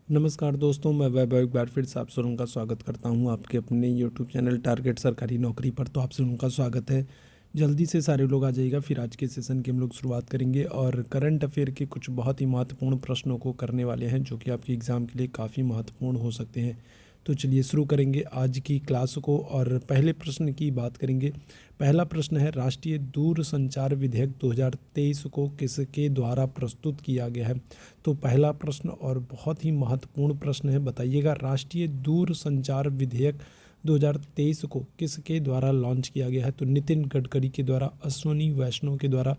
नमस्कार दोस्तों, मैं वैभव एक बार फिर से आप सभी का स्वागत करता हूं आपके अपने यूट्यूब चैनल टारगेट सरकारी नौकरी पर। तो आप सभी का स्वागत है। जल्दी से सारे लोग आ जाइएगा। फिर आज के सेशन की हम लोग शुरुआत करेंगे और करंट अफेयर के कुछ बहुत ही महत्वपूर्ण प्रश्नों को करने वाले हैं जो कि आपके एग्ज़ाम के लिए काफ़ी महत्वपूर्ण हो सकते हैं। तो चलिए शुरू करेंगे आज की क्लास को और पहले प्रश्न की बात करेंगे। पहला प्रश्न है, राष्ट्रीय दूरसंचार विधेयक 2023 को किसके द्वारा प्रस्तुत किया गया है। तो पहला प्रश्न और बहुत ही महत्वपूर्ण प्रश्न है, बताइएगा राष्ट्रीय दूरसंचार विधेयक 2023 को किसके द्वारा लॉन्च किया गया है। तो नितिन गडकरी के द्वारा, अश्विनी वैष्णव के द्वारा,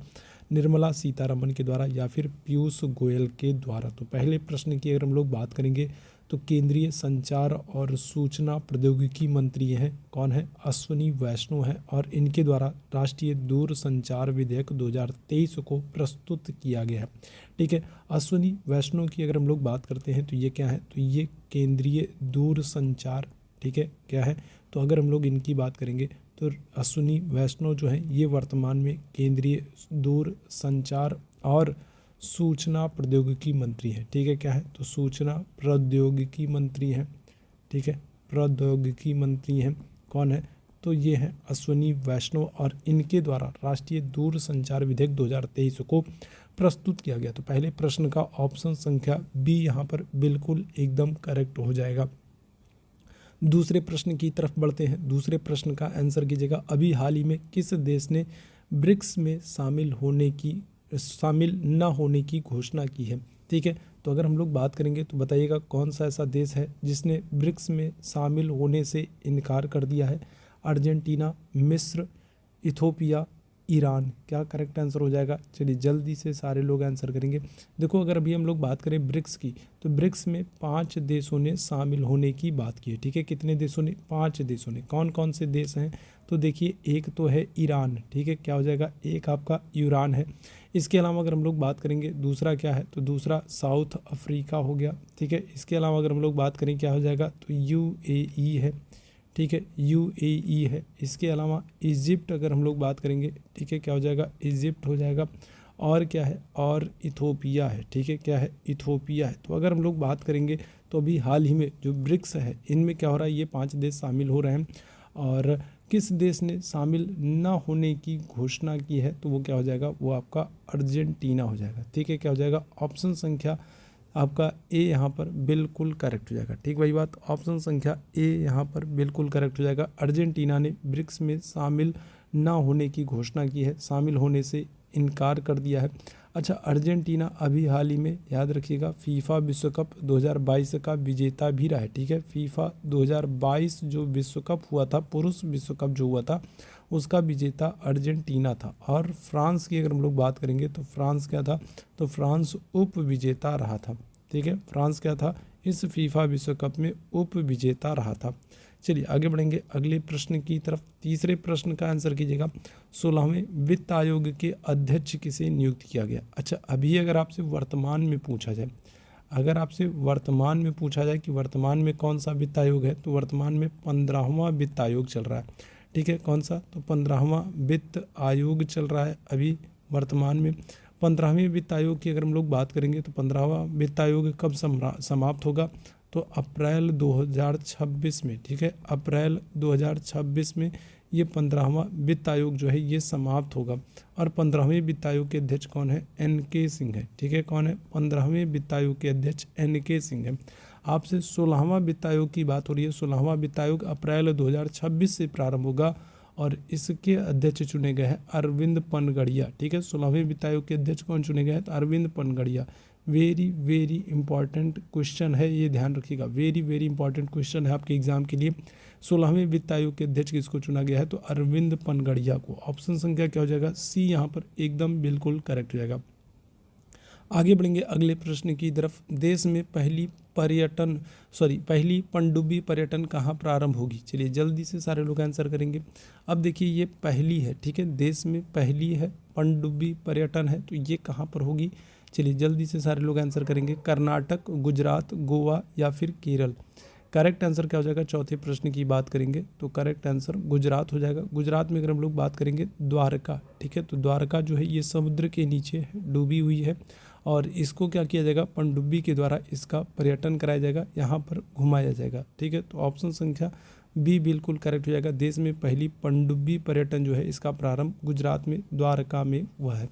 निर्मला सीतारमण के द्वारा या फिर पीयूष गोयल के द्वारा। तो पहले प्रश्न की अगर हम लोग बात करेंगे तो केंद्रीय संचार और सूचना प्रौद्योगिकी मंत्री हैं, कौन है, अश्विनी वैष्णव है और इनके द्वारा राष्ट्रीय दूरसंचार विधेयक 2023 को प्रस्तुत किया गया है। ठीक है, अश्विनी वैष्णव की अगर हम लोग बात करते हैं तो ये क्या है, तो ये केंद्रीय दूरसंचार, ठीक है, क्या है, तो अगर हम लोग इनकी बात करेंगे तो अश्विनी वैष्णव जो है ये वर्तमान में केंद्रीय दूरसंचार और सूचना प्रौद्योगिकी मंत्री है। ठीक है, क्या है, तो सूचना प्रौद्योगिकी मंत्री हैं। ठीक है, प्रौद्योगिकी मंत्री हैं, कौन है, तो ये हैं अश्विनी वैष्णव और इनके द्वारा राष्ट्रीय दूरसंचार विधेयक 2023 को प्रस्तुत किया गया। तो पहले प्रश्न का ऑप्शन संख्या बी यहाँ पर बिल्कुल एकदम करेक्ट हो जाएगा। दूसरे प्रश्न की तरफ बढ़ते हैं। दूसरे प्रश्न का आंसर कीजिएगा, अभी हाल ही में किस देश ने ब्रिक्स में शामिल न होने की घोषणा की है। ठीक है, तो अगर हम लोग बात करेंगे तो बताइएगा कौन सा ऐसा देश है जिसने ब्रिक्स में शामिल होने से इनकार कर दिया है। अर्जेंटीना, मिस्र, इथोपिया, ईरान, क्या करेक्ट आंसर हो जाएगा। चलिए जल्दी से सारे लोग आंसर करेंगे। देखो, अगर अभी हम लोग बात करें ब्रिक्स की, तो ब्रिक्स में 5 देशों ने शामिल होने की बात की है। ठीक है, कितने देशों ने, 5 देशों ने। कौन कौन से देश हैं, तो देखिए एक तो है ईरान, ठीक है, क्या हो जाएगा, एक आपका ईरान है। इसके अलावा अगर हम लोग बात करेंगे दूसरा क्या है, तो दूसरा साउथ अफ्रीका हो गया। ठीक है, इसके अलावा अगर हम लोग बात करें क्या हो जाएगा, तो यूएई है। ठीक है, यूएई है। इसके अलावा इजिप्ट अगर हम लोग बात करेंगे, ठीक है, क्या हो जाएगा, इजिप्ट हो जाएगा। और क्या है, और इथोपिया है। ठीक है, क्या है, इथोपिया है। तो अगर हम लोग बात करेंगे तो अभी हाल ही में जो ब्रिक्स है इनमें क्या हो रहा है, ये 5 देश शामिल हो रहे हैं। और किस देश ने शामिल न होने की घोषणा की है, तो वो क्या हो जाएगा, वो आपका अर्जेंटीना हो जाएगा। ठीक है, क्या हो जाएगा, ऑप्शन संख्या आपका ए यहाँ पर बिल्कुल करेक्ट हो जाएगा। ठीक, वही बात, ऑप्शन संख्या ए यहाँ पर बिल्कुल करेक्ट हो जाएगा। अर्जेंटीना ने ब्रिक्स में शामिल ना होने की घोषणा की है, शामिल होने से इनकार कर दिया है। अच्छा, अर्जेंटीना अभी हाल ही में याद रखिएगा फीफा विश्व कप 2022 का विजेता भी रहा है। ठीक है, फीफा 2022 जो विश्व कप हुआ था, पुरुष विश्व कप जो हुआ था, उसका विजेता अर्जेंटीना था। और फ्रांस की अगर हम लोग बात करेंगे तो फ्रांस क्या था, तो फ्रांस उप विजेता रहा था। ठीक है, फ्रांस क्या था, इस फीफा विश्व कप में उप विजेता रहा था। चलिए आगे बढ़ेंगे अगले प्रश्न की तरफ। तीसरे प्रश्न का आंसर कीजिएगा, 16वें वित्त आयोग के अध्यक्ष किसे नियुक्त किया गया। अच्छा, अभी अगर आपसे वर्तमान में पूछा जाए, अगर आपसे वर्तमान में पूछा जाए कि वर्तमान में कौन सा वित्त आयोग है, तो वर्तमान में 15वां वित्त आयोग चल रहा है। ठीक है, कौन सा, तो 15वां वित्त आयोग चल रहा है अभी वर्तमान में। 15वें वित्त आयोग की अगर हम लोग बात करेंगे तो 15वां वित्त आयोग कब समाप्त होगा, तो अप्रैल 2026 में। ठीक है, अप्रैल 2026 में ये 15वां वित्त आयोग जो है ये समाप्त होगा। और 15वें वित्त आयोग के अध्यक्ष कौन है, एन.के. सिंह है। ठीक है, कौन है, 15वें वित्त आयोग के अध्यक्ष एन.के. सिंह है। आपसे 16वां वित्त आयोग की बात हो रही है। 16वां वित्त आयोग अप्रैल 2026 से प्रारंभ होगा और इसके अध्यक्ष चुने गए हैं अरविंद पनगड़िया। ठीक है, 16वें वित्त आयोग के अध्यक्ष कौन चुने गए हैं, तो Arvind Panagariya. Very very important question है, ये ध्यान रखिएगा, वेरी वेरी इंपॉर्टेंट क्वेश्चन है आपके एग्जाम के लिए। 16वें वित्त आयोग के अध्यक्ष किसको चुना गया है, तो अरविंद पनगड़िया को। ऑप्शन संख्या क्या हो जाएगा, सी यहाँ पर एकदम बिल्कुल करेक्ट हो जाएगा। आगे बढ़ेंगे अगले प्रश्न की तरफ। देश में पहली पनडुब्बी पर्यटन कहाँ प्रारंभ होगी। चलिए जल्दी से सारे लोग आंसर करेंगे। अब देखिए ये पहली है, ठीक है, देश में पहली है पनडुब्बी पर्यटन है, तो ये कहाँ पर होगी। चलिए जल्दी से सारे लोग आंसर करेंगे, कर्नाटक, गुजरात, गोवा या फिर केरल। करेक्ट आंसर क्या हो जाएगा, चौथे प्रश्न की बात करेंगे तो करेक्ट आंसर गुजरात हो जाएगा। गुजरात में अगर हम लोग बात करेंगे द्वारका, ठीक है, तो द्वारका जो है ये समुद्र के नीचे है, डूबी हुई है और इसको क्या किया जाएगा, पनडुब्बी के द्वारा इसका पर्यटन कराया जाएगा, यहाँ पर घुमाया जाएगा। ठीक है, तो ऑप्शन संख्या बी बिल्कुल करेक्ट हो जाएगा। देश में पहली पनडुब्बी पर्यटन जो है इसका प्रारंभ गुजरात में द्वारका में हुआ है।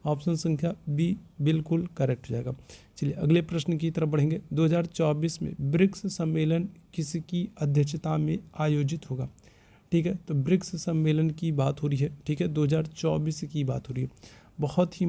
ऑप्शन संख्या बी बिल्कुल करेक्ट हो जाएगा। चलिए अगले प्रश्न की तरफ बढ़ेंगे। 2024 में ब्रिक्स सम्मेलन किसकी अध्यक्षता में आयोजित होगा? ठीक है, तो ब्रिक्स सम्मेलन की बात हो रही है। ठीक है, 2024 की बात हो रही है। बहुत ही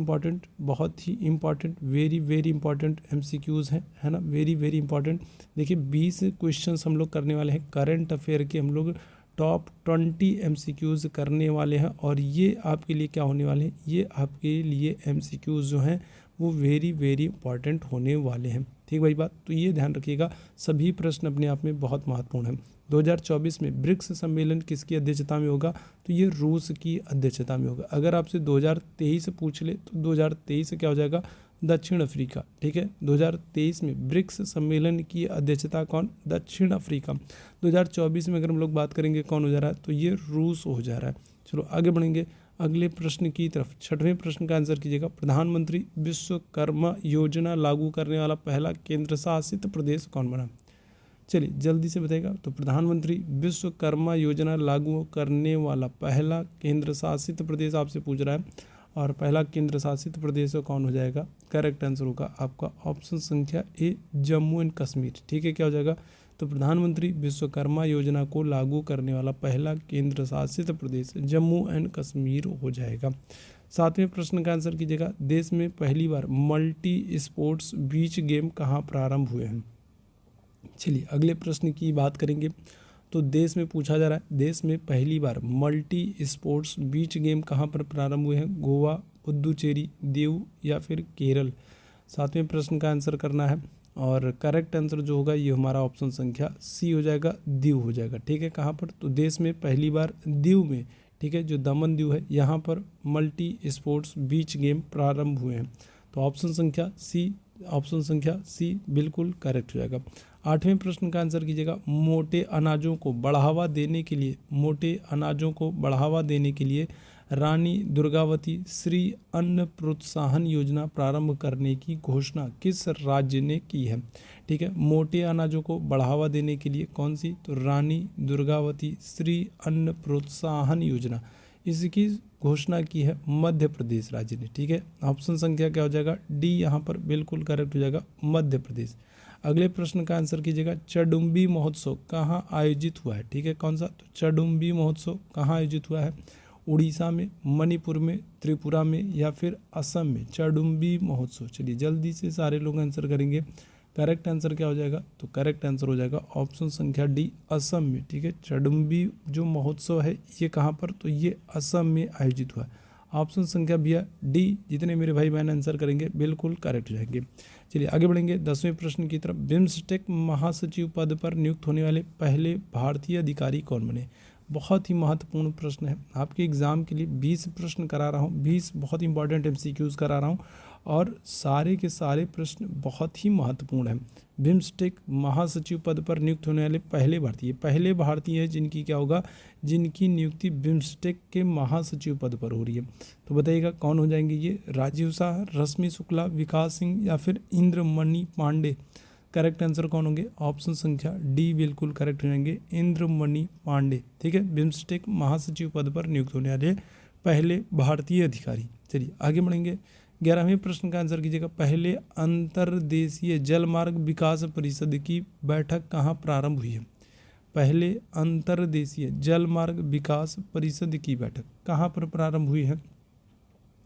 important very very important MCQs हैं, है ना, वेरी वेरी इंपॉर्टेंट। देखिए 20 क्वेश्चंस हम लोग करने वाले हैं करंट अफेयर के, हम लोग टॉप 20 MCQs करने वाले हैं और ये आपके लिए क्या होने वाले हैं, ये आपके लिए MCQs जो हैं वो वेरी वेरी इंपॉर्टेंट होने वाले हैं। ठीक भाई बात, तो ये ध्यान रखिएगा, सभी प्रश्न अपने आप में बहुत महत्वपूर्ण हैं। 2024 में ब्रिक्स सम्मेलन किसकी अध्यक्षता में होगा? तो ये रूस की अध्यक्षता में होगा। अगर आपसे 2023 पूछ ले तो 2023 क्या हो जाएगा, दक्षिण अफ्रीका। ठीक है, 2023 में ब्रिक्स सम्मेलन की अध्यक्षता कौन? दक्षिण अफ्रीका। 2024 में अगर हम लोग बात करेंगे कौन हो जा रहा है, तो ये रूस हो जा रहा है। चलो आगे बढ़ेंगे अगले प्रश्न की तरफ। 6वें प्रश्न का आंसर कीजिएगा। प्रधानमंत्री विश्वकर्मा योजना लागू करने वाला पहला केंद्र शासित प्रदेश कौन बना? चलिए जल्दी से बताइएगा। तो प्रधानमंत्री विश्वकर्मा योजना लागू करने वाला पहला केंद्र शासित प्रदेश आपसे पूछ रहा है, और पहला केंद्र शासित प्रदेश कौन हो जाएगा? करेक्ट आंसर होगा आपका ऑप्शन संख्या ए, जम्मू एंड कश्मीर। ठीक है, क्या हो जाएगा? तो प्रधानमंत्री विश्वकर्मा योजना को लागू करने वाला पहला केंद्र शासित प्रदेश जम्मू एंड कश्मीर हो जाएगा। 7वें प्रश्न का आंसर कीजिएगा। देश में पहली बार मल्टी स्पोर्ट्स बीच गेम कहाँ प्रारंभ हुए हैं? चलिए अगले प्रश्न की बात करेंगे। तो देश में पूछा जा रहा है, देश में पहली बार मल्टी स्पोर्ट्स बीच गेम कहाँ पर प्रारंभ हुए हैं? गोवा, पुदुचेरी, दीव या फिर केरल? 7वें प्रश्न का आंसर करना है और करेक्ट आंसर जो होगा ये हमारा ऑप्शन संख्या सी हो जाएगा, दीव हो जाएगा। ठीक है, कहाँ पर? तो देश में पहली बार दीव में, ठीक है, जो दमन दीव है यहाँ पर मल्टी स्पोर्ट्स बीच गेम प्रारंभ हुए हैं। तो ऑप्शन संख्या सी बिल्कुल करेक्ट हो जाएगा। 8वें प्रश्न का आंसर कीजिएगा। मोटे अनाजों को बढ़ावा देने के लिए रानी दुर्गावती श्री अन्न प्रोत्साहन योजना प्रारंभ करने की घोषणा किस राज्य ने की है? ठीक है, मोटे अनाजों को बढ़ावा देने के लिए कौन सी? तो रानी दुर्गावती श्री अन्न प्रोत्साहन योजना, इसकी घोषणा की है मध्य प्रदेश राज्य ने। ठीक है, ऑप्शन संख्या क्या हो जाएगा? डी यहाँ पर बिल्कुल करेक्ट हो जाएगा, मध्य प्रदेश। अगले प्रश्न का आंसर कीजिएगा। चडुम्बी महोत्सव कहाँ आयोजित हुआ है? ठीक है, कौन सा? तो चडुम्बी महोत्सव कहाँ आयोजित हुआ है? उड़ीसा में, मणिपुर में, त्रिपुरा में या फिर असम में? चडुम्बी महोत्सव। चलिए जल्दी से सारे लोग आंसर करेंगे। करेक्ट आंसर क्या हो जाएगा? तो करेक्ट आंसर हो जाएगा ऑप्शन संख्या डी, असम में। ठीक है, चडुम्बी जो महोत्सव है ये कहाँ पर? तो ये असम में आयोजित हुआ है। ऑप्शन संख्या भैया डी, जितने मेरे भाई बहन आंसर करेंगे बिल्कुल करेक्ट हो जाएंगे। चलिए आगे बढ़ेंगे 10वें प्रश्न की तरफ। बिम्स्टेक महासचिव पद पर नियुक्त होने वाले पहले भारतीय अधिकारी कौन बने? बहुत ही महत्वपूर्ण प्रश्न है। आपके एग्जाम के लिए 20 प्रश्न करा रहा हूँ, 20 बहुत इंपॉर्टेंट MCQs करा रहा हूँ और सारे के सारे प्रश्न बहुत ही महत्वपूर्ण हैं। बिम्स्टेक महासचिव पद पर नियुक्त होने वाले पहले भारतीय हैं जिनकी क्या होगा, जिनकी नियुक्ति बिम्स्टेक के महासचिव पद पर हो रही है। तो बताइएगा कौन हो जाएंगे ये? राजीव शाह, रश्मि शुक्ला, विकास सिंह या फिर इंद्रमणि पांडे? करेक्ट आंसर कौन होंगे? ऑप्शन संख्या डी बिल्कुल करेक्ट हो जाएंगे, इंद्रमणि पांडे। ठीक है, बिम्स्टेक महासचिव पद पर नियुक्त होने वाले पहले भारतीय अधिकारी। चलिए आगे बढ़ेंगे। 11वें प्रश्न का आंसर कीजिएगा। पहले अंतर्देशीय जलमार्ग विकास परिषद की बैठक कहाँ प्रारंभ हुई है? पहले अंतर्देशीय जलमार्ग विकास परिषद की बैठक कहाँ पर प्रारंभ हुई है?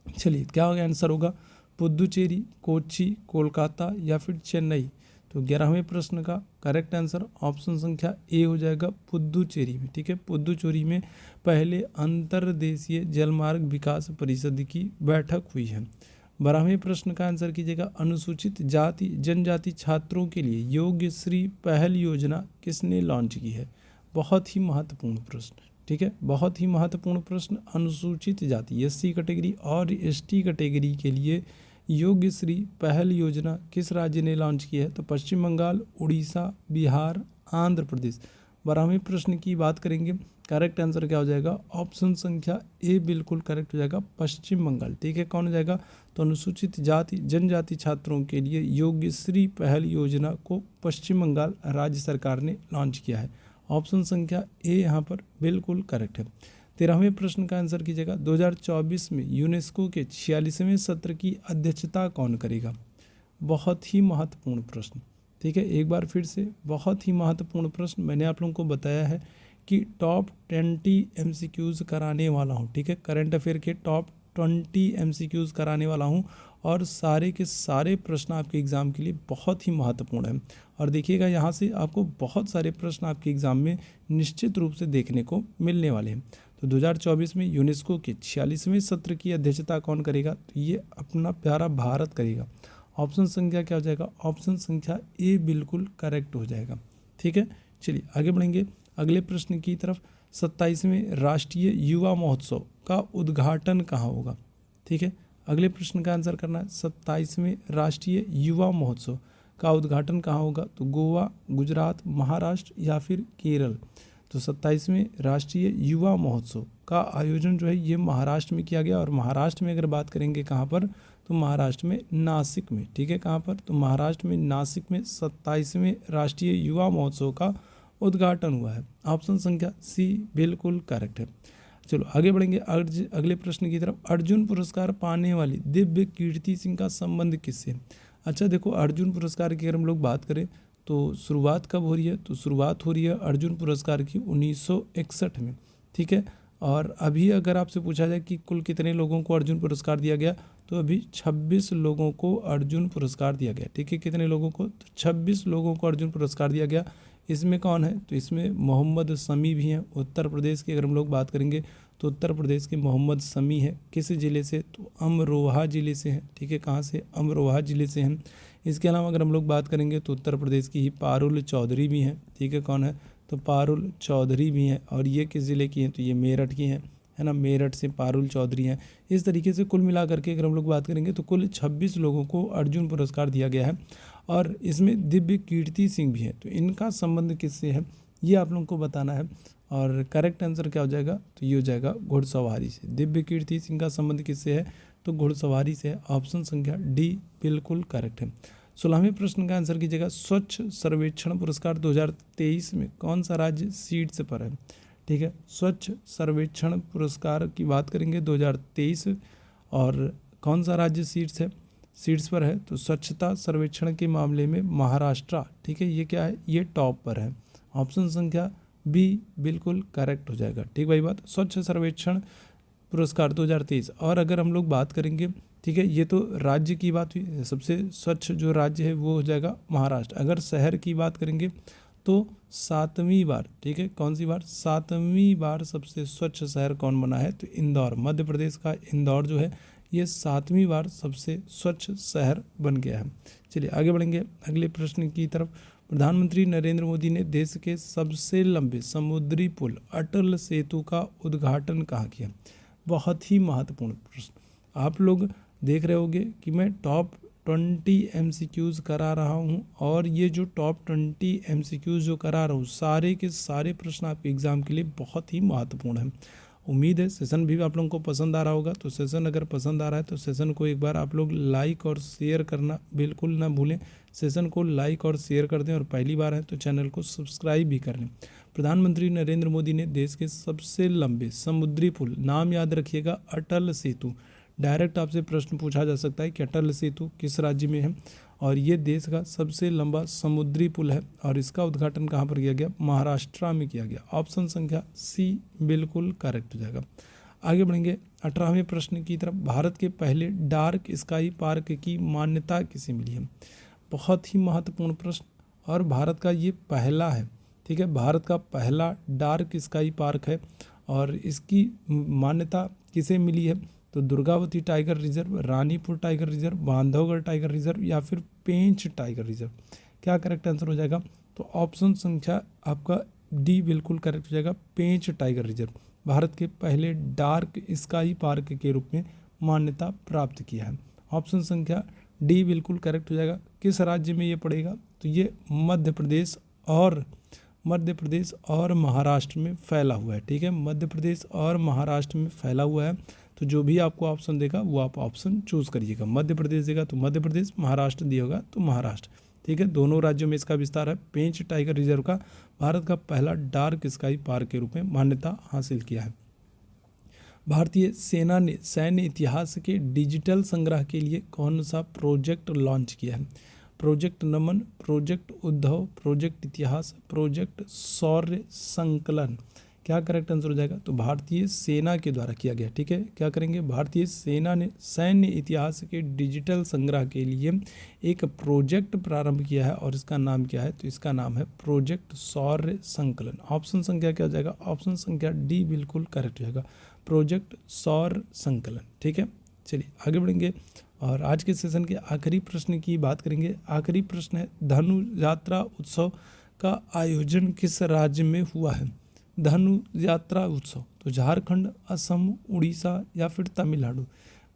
चलिए क्या होगा आंसर होगा? पुदुचेरी, कोच्चि, कोलकाता या फिर चेन्नई? तो 11वें प्रश्न का करेक्ट आंसर ऑप्शन संख्या ए हो जाएगा, पुदुचेरी में। ठीक है, पुदुचेरी में पहले अंतर्देशीय जलमार्ग विकास परिषद की बैठक हुई है। 12वें प्रश्न का आंसर कीजिएगा। अनुसूचित जाति जनजाति छात्रों के लिए योग्यश्री पहल योजना किसने लॉन्च की है? बहुत ही महत्वपूर्ण प्रश्न। ठीक है, बहुत ही महत्वपूर्ण प्रश्न। अनुसूचित जाति SC कैटेगरी और ST कैटेगरी के लिए योग्यश्री पहल योजना किस राज्य ने लॉन्च की है? तो पश्चिम बंगाल, उड़ीसा, बिहार, आंध्र प्रदेश। 12वें प्रश्न की बात करेंगे। करेक्ट आंसर क्या हो जाएगा? ऑप्शन संख्या ए बिल्कुल करेक्ट हो जाएगा, पश्चिम बंगाल। ठीक है, कौन हो जाएगा? तो अनुसूचित जाति जनजाति छात्रों के लिए योग्यश्री पहल योजना को पश्चिम बंगाल राज्य सरकार ने लॉन्च किया है। ऑप्शन संख्या ए यहाँ पर बिल्कुल करेक्ट है। 13वें प्रश्न का आंसर कीजिएगा, 2024 में यूनेस्को के 46वें सत्र की अध्यक्षता कौन करेगा? बहुत ही महत्वपूर्ण प्रश्न। ठीक है, एक बार फिर से बहुत ही महत्वपूर्ण प्रश्न। मैंने आप लोगों को बताया है कि टॉप 20 MCQs कराने वाला हूँ। ठीक है, करंट अफेयर के टॉप 20 MCQs कराने वाला हूँ और सारे के सारे प्रश्न आपके एग्ज़ाम के लिए बहुत ही महत्वपूर्ण है। और देखिएगा, यहाँ से आपको बहुत सारे प्रश्न आपके एग्ज़ाम में निश्चित रूप से देखने को मिलने वाले हैं। तो 2024 में यूनेस्को के 46वें सत्र की अध्यक्षता कौन करेगा? तो ये अपना प्यारा भारत करेगा। ऑप्शन संख्या क्या हो जाएगा? ऑप्शन संख्या ए बिल्कुल करेक्ट हो जाएगा। ठीक है, चलिए आगे बढ़ेंगे अगले प्रश्न की तरफ। 27वें राष्ट्रीय युवा महोत्सव का उद्घाटन कहाँ होगा? ठीक है, अगले प्रश्न का आंसर करना है। 27वें राष्ट्रीय युवा महोत्सव का उद्घाटन कहाँ होगा? तो गोवा, गुजरात, महाराष्ट्र या फिर केरल। तो 27वें राष्ट्रीय युवा महोत्सव का आयोजन जो है ये महाराष्ट्र में किया गया। और महाराष्ट्र में अगर बात करेंगे कहाँ पर, तो महाराष्ट्र में नासिक में। ठीक है, कहाँ पर? तो महाराष्ट्र में नासिक में 27वें राष्ट्रीय युवा महोत्सव का उद्घाटन हुआ है। ऑप्शन संख्या सी बिल्कुल करेक्ट है। चलो आगे बढ़ेंगे अगले प्रश्न की तरफ। अर्जुन पुरस्कार पाने वाली दिव्य कीर्ति सिंह का संबंध किससे है? अच्छा देखो, अर्जुन पुरस्कार की अगर हम लोग बात करें तो शुरुआत कब हो रही है? तो शुरुआत हो रही है अर्जुन पुरस्कार की 1961 में। ठीक है, और अभी अगर आपसे पूछा जाए कि कुल कितने लोगों को अर्जुन पुरस्कार दिया गया, तो अभी 26 लोगों को अर्जुन पुरस्कार दिया गया। ठीक है, कितने लोगों को? तो 26 लोगों को अर्जुन पुरस्कार दिया गया। इसमें कौन है? तो इसमें मोहम्मद शमी भी हैं। उत्तर प्रदेश की अगर हम लोग बात करेंगे तो उत्तर प्रदेश के मोहम्मद शमी है। किस ज़िले से? तो अमरोहा ज़िले से हैं। ठीक है, कहाँ से? अमरोहा ज़िले से हैं। इसके अलावा अगर हम लोग बात करेंगे तो उत्तर प्रदेश की ही पारुल चौधरी भी हैं। ठीक है, कौन है? तो पारुल चौधरी भी हैं। और ये किस ज़िले की हैं? तो ये मेरठ की हैं, है ना, मेरठ से पारुल चौधरी हैं। इस तरीके से कुल मिला करके अगर हम लोग बात करेंगे तो कुल 26 लोगों को अर्जुन पुरस्कार दिया गया है। और इसमें दिव्य कीर्ति सिंह भी है। तो इनका संबंध किससे है ये आप लोगों को बताना है। और करेक्ट आंसर क्या हो जाएगा? तो ये हो जाएगा घुड़सवारी से। दिव्य कीर्ति सिंह का संबंध किससे है? तो घुड़सवारी से है। ऑप्शन संख्या डी बिल्कुल करेक्ट है। 16वें प्रश्न का आंसर कीजिएगा। स्वच्छ सर्वेक्षण पुरस्कार 2023 में कौन सा राज्य शीर्ष पर है? ठीक है, स्वच्छ सर्वेक्षण पुरस्कार की बात करेंगे 2023 और कौन सा राज्य शीर्ष पर है? तो स्वच्छता सर्वेक्षण के मामले में महाराष्ट्र। ठीक है, ये क्या है? ये टॉप पर है। ऑप्शन संख्या बी बिल्कुल करेक्ट हो जाएगा। ठीक भाई बात, स्वच्छ सर्वेक्षण पुरस्कार 2023। और अगर हम लोग बात करेंगे, ठीक है, ये तो राज्य की बात हुई, सबसे स्वच्छ जो राज्य है वो हो जाएगा महाराष्ट्र। अगर शहर की बात करेंगे तो 7वीं बार, ठीक है, कौन सी बार? 7वीं बार सबसे स्वच्छ शहर कौन बना है? तो इंदौर, मध्य प्रदेश का इंदौर जो है ये 7वीं बार सबसे स्वच्छ शहर बन गया है। चलिए आगे बढ़ेंगे अगले प्रश्न की तरफ। प्रधानमंत्री नरेंद्र मोदी ने देश के सबसे लंबे समुद्री पुल अटल सेतु का उद्घाटन कहाँ किया? बहुत ही महत्वपूर्ण प्रश्न। आप लोग देख रहे होंगे कि मैं टॉप 20 MCQs करा रहा हूं और ये जो टॉप 20 MCQs जो करा रहा हूँ सारे के सारे प्रश्न आपके एग्ज़ाम के लिए बहुत ही महत्वपूर्ण हैं। उम्मीद है सेशन भी आप लोगों को पसंद आ रहा होगा। तो सेशन अगर पसंद आ रहा है तो सेशन को एक बार आप लोग लाइक और शेयर करना बिल्कुल ना भूलें। सेशन को लाइक और शेयर कर दें और पहली बार है तो चैनल को सब्सक्राइब भी कर लें। प्रधानमंत्री नरेंद्र मोदी ने देश के सबसे लंबे समुद्री पुल, नाम याद रखिएगा अटल सेतु। डायरेक्ट आपसे प्रश्न पूछा जा सकता है कि अटल सेतु किस राज्य में है, और ये देश का सबसे लंबा समुद्री पुल है और इसका उद्घाटन कहाँ पर किया गया? महाराष्ट्र में किया गया। ऑप्शन संख्या सी बिल्कुल करेक्ट हो जाएगा। आगे बढ़ेंगे 18वें प्रश्न की तरफ। भारत के पहले डार्क स्काई पार्क की मान्यता किसे मिली है? बहुत ही महत्वपूर्ण प्रश्न, और भारत का ये पहला है। ठीक है, भारत का पहला डार्क स्काई पार्क है और इसकी मान्यता किसे मिली है? तो Durgavati tiger reserve, Ranipur tiger reserve, Bandhavgarh tiger reserve या फिर पेंच टाइगर रिजर्व। क्या करेक्ट आंसर हो जाएगा? तो ऑप्शन संख्या आपका डी बिल्कुल करेक्ट हो जाएगा, पेंच टाइगर रिजर्व भारत के पहले डार्क स्काई पार्क के रूप में मान्यता प्राप्त किया है। ऑप्शन संख्या डी बिल्कुल करेक्ट हो जाएगा। किस राज्य में ये पड़ेगा? तो ये मध्य प्रदेश और मध्य प्रदेश और महाराष्ट्र में फैला हुआ है। ठीक है, मध्य प्रदेश और महाराष्ट्र में फैला हुआ है। तो जो भी आपको ऑप्शन देगा वो आप ऑप्शन चूज करिएगा। मध्य प्रदेश देगा तो मध्य प्रदेश, महाराष्ट्र दिया होगा तो महाराष्ट्र। ठीक है, दोनों राज्यों में इसका विस्तार है। पेंच टाइगर रिजर्व का भारत का पहला डार्क स्काई पार्क के रूप में मान्यता हासिल किया है। भारतीय सेना ने सैन्य इतिहास के डिजिटल संग्रह के लिए कौन सा प्रोजेक्ट लॉन्च किया है? प्रोजेक्ट नमन, प्रोजेक्ट उद्धव, प्रोजेक्ट इतिहास, प्रोजेक्ट शौर्य संकलन। क्या करेक्ट आंसर हो जाएगा? तो भारतीय सेना के द्वारा किया गया। ठीक है, क्या करेंगे? भारतीय सेना ने सैन्य इतिहास के डिजिटल संग्रह के लिए एक प्रोजेक्ट प्रारंभ किया है और इसका नाम क्या है? तो इसका नाम है प्रोजेक्ट शौर्य संकलन। ऑप्शन संख्या क्या हो जाएगा? ऑप्शन संख्या डी बिल्कुल करेक्ट हो जाएगा, प्रोजेक्ट शौर्य संकलन। ठीक है, चलिए आगे बढ़ेंगे और आज के सेशन के आखिरी प्रश्न की बात करेंगे। आखिरी प्रश्न है, धनु यात्रा उत्सव का आयोजन किस राज्य में हुआ है? धनु यात्रा उत्सव, तो झारखंड, असम, उड़ीसा या फिर तमिलनाडु।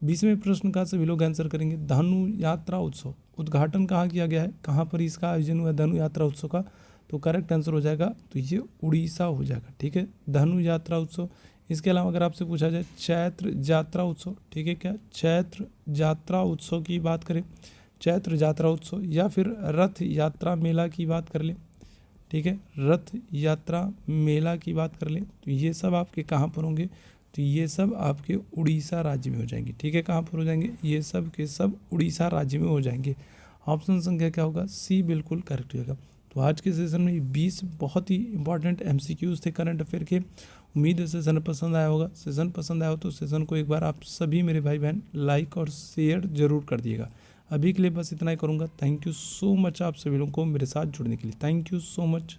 20वें प्रश्न का सभी लोग आंसर करेंगे। धनु यात्रा उत्सव उद्घाटन कहाँ किया गया है? कहाँ पर इसका आयोजन हुआ है धनु यात्रा उत्सव का? तो करेक्ट आंसर हो जाएगा तो ये उड़ीसा हो जाएगा। ठीक है, धनु यात्रा उत्सव। इसके अलावा अगर आपसे पूछा जाए चैत्र यात्रा उत्सव, ठीक है, क्या चैत्र यात्रा उत्सव की बात करें, चैत्र यात्रा उत्सव या फिर रथ यात्रा मेला की बात कर लें, ठीक है, रथ यात्रा मेला की बात कर लें, तो ये सब आपके कहाँ पर होंगे? तो ये सब आपके उड़ीसा राज्य में हो जाएंगे। ठीक है, कहाँ पर हो जाएंगे? ये सब के सब उड़ीसा राज्य में हो जाएंगे। ऑप्शन संख्या क्या होगा? सी बिल्कुल करेक्ट होगा। तो आज के सेशन में 20 बहुत ही इंपॉर्टेंट MCQs थे करंट अफेयर के। उम्मीद है सेशन पसंद आया होगा। सेशन पसंद आया हो तो सेशन को एक बार आप सभी मेरे भाई बहन लाइक और शेयर जरूर कर दिएगा। अभी के लिए बस इतना ही करूँगा। थैंक यू सो मच आप सभी लोगों को मेरे साथ जुड़ने के लिए। Thank you so much.